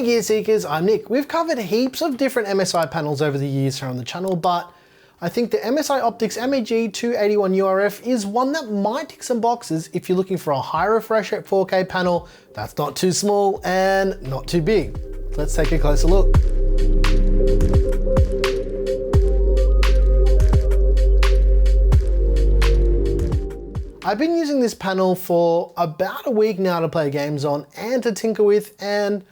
Hey Gear Seekers, I'm Nick. We've covered heaps of different MSI panels over the years here on the channel, but I think the MSI Optix MAG281URF is one that might tick some boxes if you're looking for a high refresh rate 4K panel that's not too small and not too big. Let's take a closer look. I've been using this panel for about a week now to play games on and to tinker with, and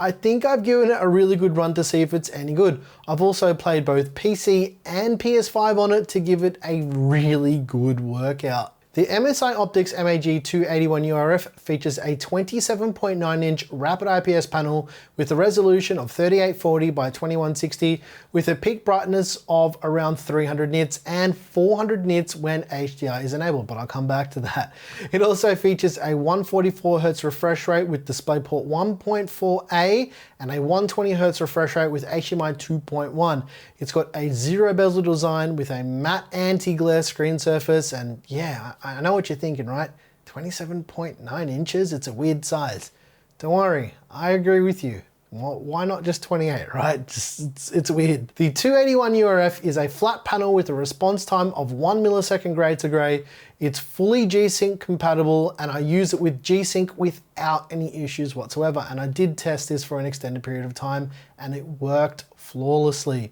I think I've given it a really good run to see if it's any good. I've also played both PC and PS5 on it to give it a really good workout. The MSI Optix MAG281URF features a 27.9-inch rapid IPS panel with a resolution of 3840 by 2160 with a peak brightness of around 300 nits and 400 nits when HDR is enabled, but I'll come back to that. It also features a 144Hz refresh rate with DisplayPort 1.4a and a 120Hz refresh rate with HDMI 2.1. It's got a zero bezel design with a matte anti-glare screen surface, and yeah, I know what you're thinking, right? 27.9 inches, it's a weird size. Don't worry, I agree with you. Well, why not just 28, right? It's weird. The 281URF is a flat panel with a response time of 1 millisecond gray to gray. It's fully G-Sync compatible, and I use it with G-Sync without any issues whatsoever. And I did test this for an extended period of time and it worked flawlessly.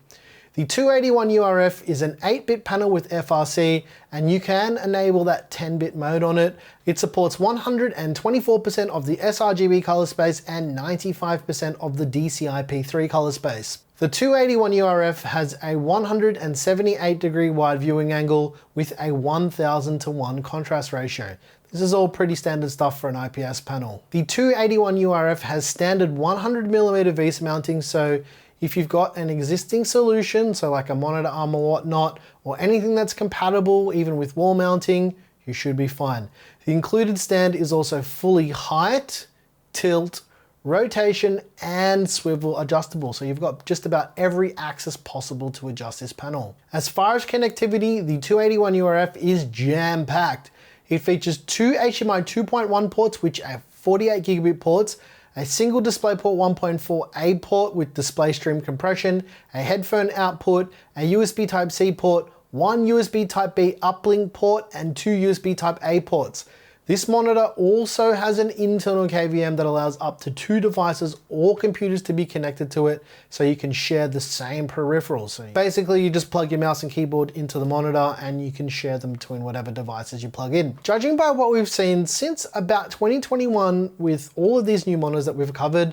The 281URF is an 8-bit panel with FRC, and you can enable that 10-bit mode on it. It supports 124% of the sRGB color space and 95% of the DCI-P3 color space. The 281URF has a 178-degree wide viewing angle with a 1000:1 contrast ratio. This is all pretty standard stuff for an IPS panel. The 281URF has standard 100mm VESA mounting, so if you've got an existing solution, so like a monitor arm or whatnot, or anything that's compatible even with wall mounting, you should be fine. The included stand is also fully height, tilt, rotation, and swivel adjustable. So you've got just about every axis possible to adjust this panel. As far as connectivity, the 281URF is jam-packed. It features two HDMI 2.1 ports, which are 48 gigabit ports, a single DisplayPort 1.4a port with display stream compression, a headphone output, a USB Type-C port, one USB Type-B uplink port, and two USB Type-A ports. This monitor also has an internal KVM that allows up to 2 devices or computers to be connected to it, so you can share the same peripherals. So basically, you just plug your mouse and keyboard into the monitor and you can share them between whatever devices you plug in. Judging by what we've seen since about 2021 with all of these new monitors that we've covered,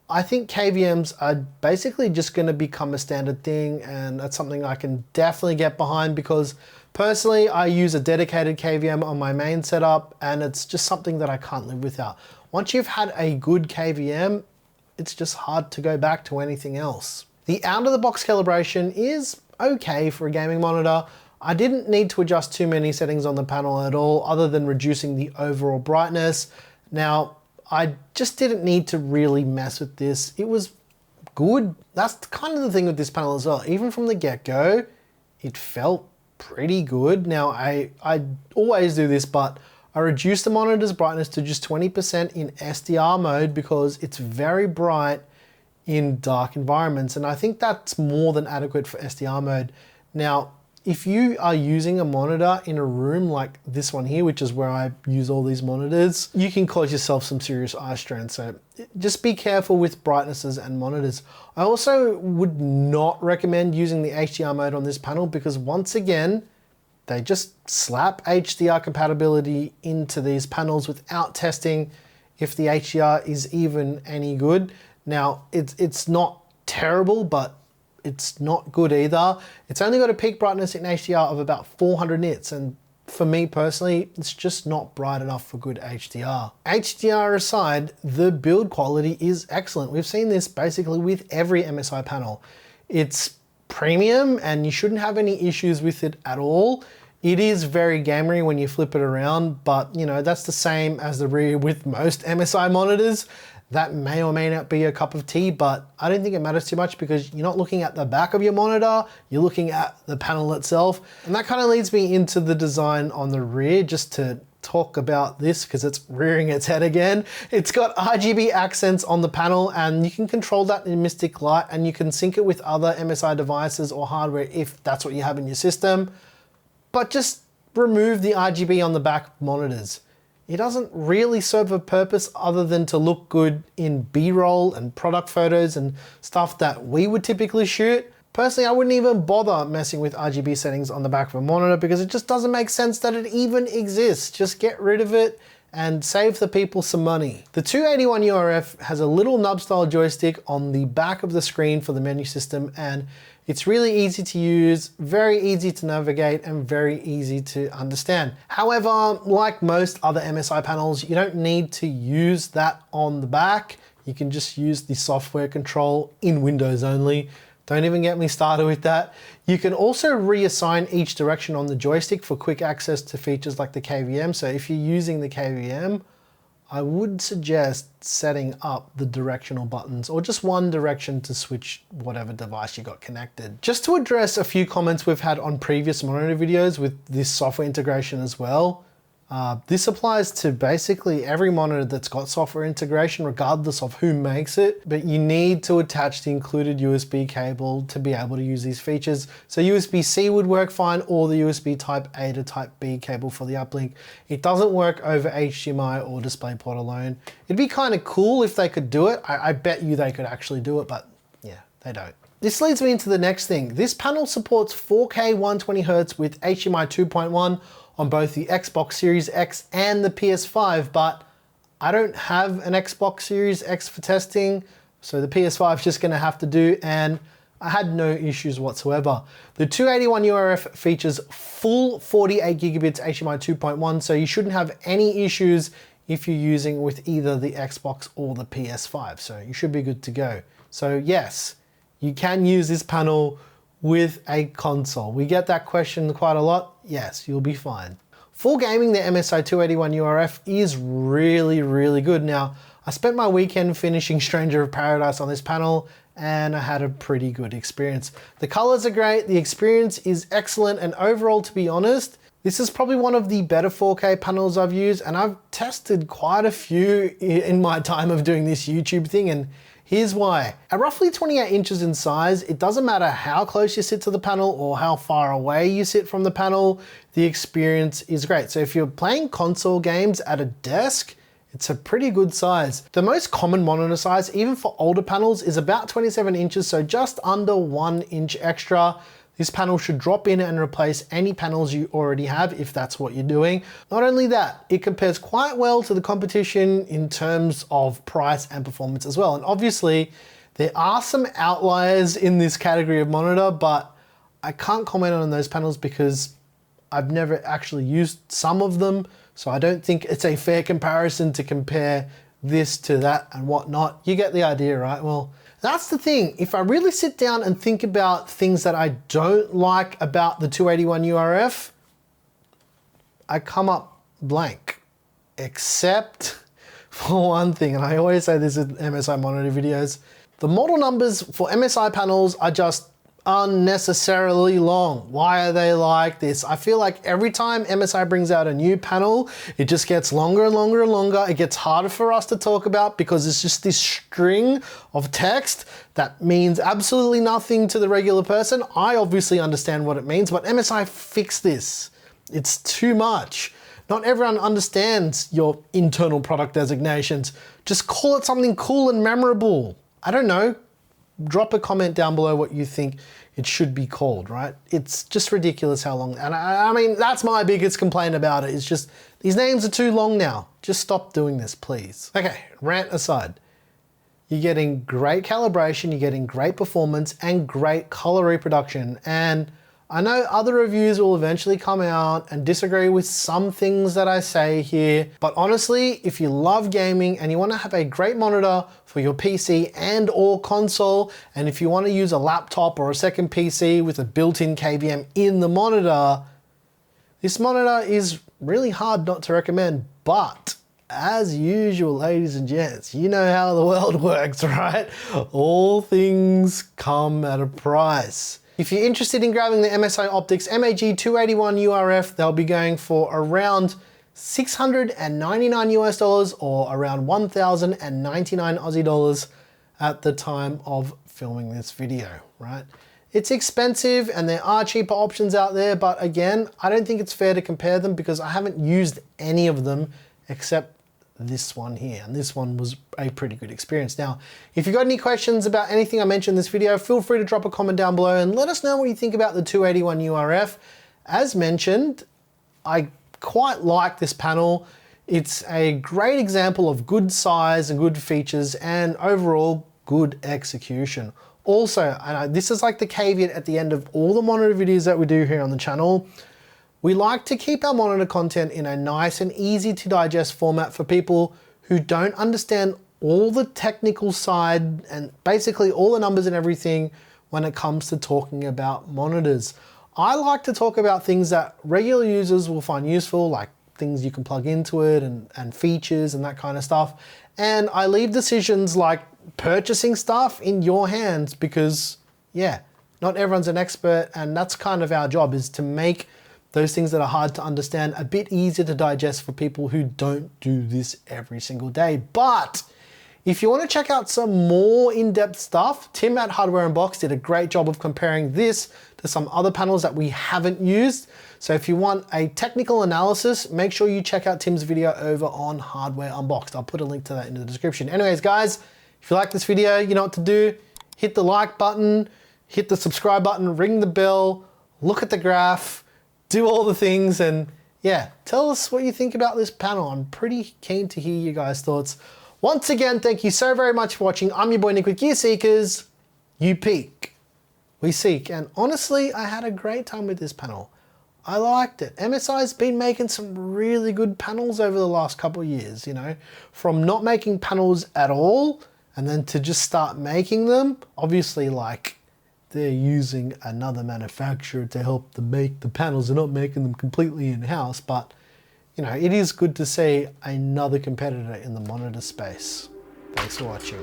I think KVMs are basically just going to become a standard thing, and that's something I can definitely get behind because personally, I use a dedicated KVM on my main setup, and it's just something that I can't live without. Once you've had a good KVM, it's just hard to go back to anything else. The out-of-the-box calibration is okay for a gaming monitor. I didn't need to adjust too many settings on the panel at all, other than reducing the overall brightness. Now, I just didn't need to really mess with this. It was good. That's kind of the thing with this panel as well. Even from the get-go, it felt pretty good. Now, I always do this, but I reduce the monitor's brightness to just 20% in SDR mode because it's very bright in dark environments, and I think that's more than adequate for SDR mode. Now, if you are using a monitor in a room like this one here, which is where I use all these monitors, you can cause yourself some serious eye strain. So just be careful with brightnesses and monitors. I also would not recommend using the HDR mode on this panel because once again, they just slap HDR compatibility into these panels without testing if the HDR is even any good. Now, it's not terrible, but it's not good either. It's only got a peak brightness in HDR of about 400 nits, and for me personally, it's just not bright enough for good HDR. HDR aside, the build quality is excellent. We've seen this basically with every MSI panel. It's premium and you shouldn't have any issues with it at all. It is very gamery when you flip it around, but you know, that's the same as the rear with most MSI monitors. That may or may not be your cup of tea, but I don't think it matters too much because you're not looking at the back of your monitor, you're looking at the panel itself. And that kind of leads me into the design on the rear, just to talk about this because it's rearing its head again. It's got RGB accents on the panel and you can control that in Mystic Light, and you can sync it with other MSI devices or hardware if that's what you have in your system. But just remove the RGB on the back monitors. It doesn't really serve a purpose other than to look good in B-roll and product photos and stuff that we would typically shoot. Personally, I wouldn't even bother messing with RGB settings on the back of a monitor because it just doesn't make sense that it even exists. Just get rid of it and save the people some money. The 281URF has a little nub style joystick on the back of the screen for the menu system, and it's really easy to use, very easy to navigate, and very easy to understand. However, like most other MSI panels, you don't need to use that on the back. You can just use the software control in Windows only. Don't even get me started with that. You can also reassign each direction on the joystick for quick access to features like the KVM. So if you're using the KVM, I would suggest setting up the directional buttons or just one direction to switch whatever device you got connected. Just to address a few comments we've had on previous monitor videos with this software integration as well. This applies to basically every monitor that's got software integration regardless of who makes it, but you need to attach the included USB cable to be able to use these features. So USB-C would work fine, or the USB Type A to Type B cable for the uplink. It doesn't work over HDMI or DisplayPort alone. It'd be kind of cool if they could do it. I bet you they could actually do it, but yeah, they don't. This leads me into the next thing. This panel supports 4K 120Hz with HDMI 2.1 on both the Xbox Series X and the PS5, but I don't have an Xbox Series X for testing, so the PS5 is just gonna have to do, and I had no issues whatsoever. The 281URF features full 48 gigabits HDMI 2.1, so you shouldn't have any issues if you're using with either the Xbox or the PS5, so you should be good to go. So yes, you can use this panel with a console. We get that question quite a lot. Yes, you'll be fine. For gaming, the MSI 281URF is really, really good. Now, I spent my weekend finishing Stranger of Paradise on this panel and I had a pretty good experience. The colors are great, the experience is excellent, and overall, to be honest, this is probably one of the better 4K panels I've used, and I've tested quite a few in my time of doing this YouTube thing, and here's why. At roughly 28 inches in size, it doesn't matter how close you sit to the panel or how far away you sit from the panel, the experience is great. So if you're playing console games at a desk, it's a pretty good size. The most common monitor size, even for older panels, is about 27 inches, so just under 1 inch extra. This panel should drop in and replace any panels you already have if that's what you're doing. Not only that, it compares quite well to the competition in terms of price and performance as well. And obviously, there are some outliers in this category of monitor, but I can't comment on those panels because I've never actually used some of them. So I don't think it's a fair comparison to compare this to that and whatnot. You get the idea, right? Well, that's the thing. If I really sit down and think about things that I don't like about the 281URF, I come up blank, except for one thing, and I always say this in MSI monitor videos. The model numbers for MSI panels are just unnecessarily long. Why are they like this? I feel like every time MSI brings out a new panel, it just gets longer and longer and longer. It gets harder for us to talk about because it's just this string of text that means absolutely nothing to the regular person. I obviously understand what it means, but MSI fixed this. It's too much. Not everyone understands your internal product designations. Just call it something cool and memorable. I don't know. Drop a comment down below what you think it should be called, right? It's just ridiculous how long, and I mean, that's my biggest complaint about it. It's just, these names are too long now. Just stop doing this, please. Okay, rant aside. You're getting great calibration, you're getting great performance, and great color reproduction. And I know other reviews will eventually come out and disagree with some things that I say here, but honestly, if you love gaming and you want to have a great monitor for your PC and or console, and if you want to use a laptop or a second PC with a built-in KVM in the monitor, this monitor is really hard not to recommend. But as usual, ladies and gents, you know how the world works, right? All things come at a price. If you're interested in grabbing the MSI Optix MAG281URF, they'll be going for around $699 US or around 1,099 Aussie dollars at the time of filming this video, right? It's expensive and there are cheaper options out there, but again, I don't think it's fair to compare them because I haven't used any of them except this one here, and this one was a pretty good experience. Now, if you've got any questions about anything I mentioned in this video, feel free to drop a comment down below and let us know what you think about the 281 URF. As mentioned, I quite like this panel. It's a great example of good size and good features and overall good execution. Also, and this is like the caveat at the end of all the monitor videos that we do here on the channel, we like to keep our monitor content in a nice and easy to digest format for people who don't understand all the technical side and basically all the numbers and everything when it comes to talking about monitors. I like to talk about things that regular users will find useful, like things you can plug into it and features and that kind of stuff. And I leave decisions like purchasing stuff in your hands because, yeah, not everyone's an expert, and that's kind of our job, is to make those things that are hard to understand a bit easier to digest for people who don't do this every single day. But if you want to check out some more in-depth stuff, Tim at Hardware Unboxed did a great job of comparing this to some other panels that we haven't used. So if you want a technical analysis, make sure you check out Tim's video over on Hardware Unboxed. I'll put a link to that in the description. Anyways, guys, if you like this video, you know what to do. Hit the like button, hit the subscribe button, ring the bell, look at the graph, do all the things, and yeah, tell us what you think about this panel. I'm pretty keen to hear you guys' thoughts. Once again, thank you so very much for watching. I'm your boy Nick with Gear Seekers. You peak, we seek. And honestly, I had a great time with this panel. I liked it. MSI's been making some really good panels over the last couple of years, you know, from not making panels at all and then to just start making them. Obviously, like, they're using another manufacturer to help them make the panels. They're not making them completely in-house, but you know, it is good to see another competitor in the monitor space. Thanks for watching.